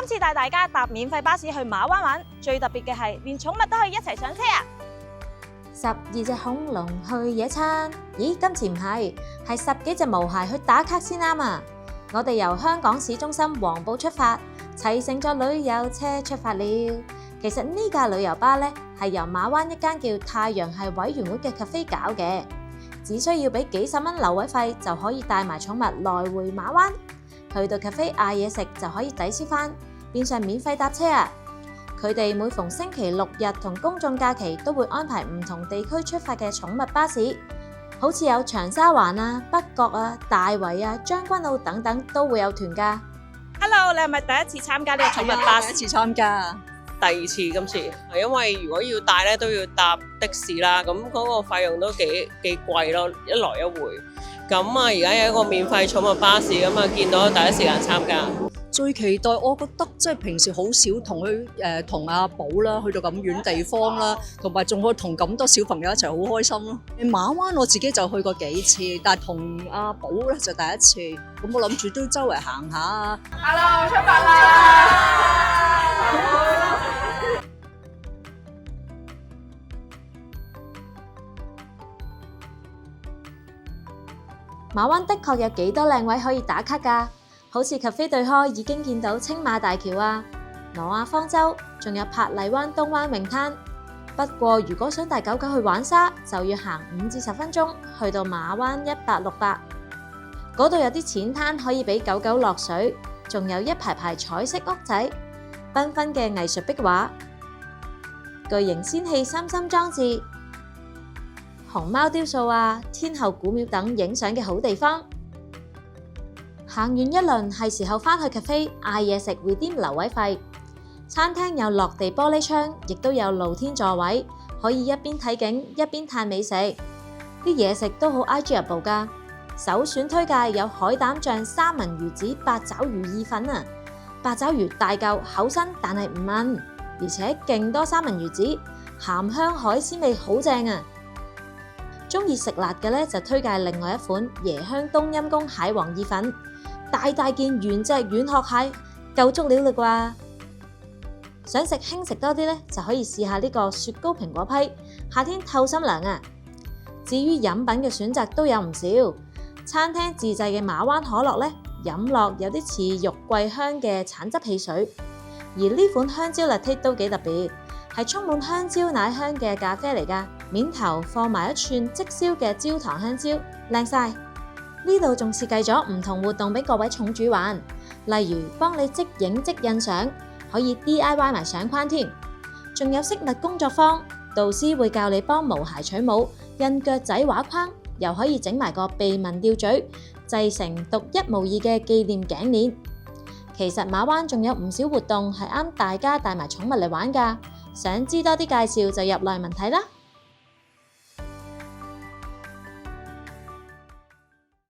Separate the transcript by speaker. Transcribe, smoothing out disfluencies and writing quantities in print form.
Speaker 1: 次帶大家搭免費巴士去馬灣玩，最特別嘅係連寵物都可以一齊上車啊！12隻恐龍去野餐，咦？今次唔係10幾隻毛孩去打卡先啱啊！我哋由香港市中心黃埔出發，齊乘咗旅遊車出發了。其實呢架旅遊巴呢，係由馬灣一間叫太陽系委員會嘅 cafe 搞嘅，只需要俾幾十蚊留位費就可以帶埋寵物來回馬灣。去到 cafe 嗌嘢食就可以抵消返，變相免費搭車啊！佢哋每逢星期六日同公眾假期都會安排唔同地區出發嘅寵物巴士，好似有長沙灣啊、北角啊、大圍啊、將軍澳等等都會有團㗎。Hello， 你係咪第一次參加呢個寵物巴士？
Speaker 2: 第一次參加，
Speaker 3: 第二次今次，因為如果要帶咧都要搭的士啦，咁嗰個費用都幾貴咯，一來一回。咁啊，而家有一個免費寵物巴士，咁啊見到第一時間參加。
Speaker 2: 最期待我覺得即係平時好少同阿寶啦去到咁遠地方啦，同埋仲可以同咁多小朋友一齊，好開心咯。馬灣我自己就去過幾次，但係同阿寶咧就第一次，咁我諗住都周圍行下啊。
Speaker 1: Hello， 出發啦！馬灣的確有幾多靚位可以打卡㗎，好似cafe對開已經見到青馬大橋啊、挪亞方舟，仲有珀麗灣東灣泳灘。不過如果想帶狗狗去玩沙，就要行5至10分鐘，去到馬灣100-600。嗰度有啲淺灘可以俾狗狗落水，仲有一排排彩色屋仔、繽紛嘅藝術壁畫、巨型仙氣三心裝置、熊貓雕塑啊、天后古廟等影相嘅好地方。行完一輪係時候返去 cafe 嗌嘢食 redeem 留位費。餐廳有落地玻璃窗，亦都有露天座位，可以一邊睇景一邊嘆美食。啲嘢食都好 IGable 㗎。首選推介有海膽醬三文魚子八爪魚意粉啊！八爪魚大嚿厚身，但係唔韌，而且勁多三文魚子，鹹香海鮮味好正啊！鍾意食辣嘅呢，就推介另外一款椰香冬陰功蟹黃意粉，大件原隻軟殼蟹，夠足料啦啩！想食輕食多啲呢，就可以試下呢個雪糕蘋果批，夏天透心涼啊！至於飲品嘅選擇都有唔少，餐廳自製嘅馬灣可樂呢，飲落有啲似肉桂香嘅橙汁汽水，而呢款香蕉 latte 都幾特別，係充滿香蕉奶香嘅咖啡嚟㗎。面頭放埋一串即燒嘅焦糖香蕉，靚晒！呢度仲設計咗唔同活動俾各位寵主玩，例如幫你即影即印相，可以 DIY 埋相框添。仲有飾物工作坊，導師會教你幫毛孩取帽、印腳仔畫框，又可以整埋個鼻紋吊嘴，製成獨一無二嘅紀念頸鏈。其實馬灣仲有唔少活動係啱大家帶埋寵物嚟玩㗎，想知多啲介紹就入內文睇啦。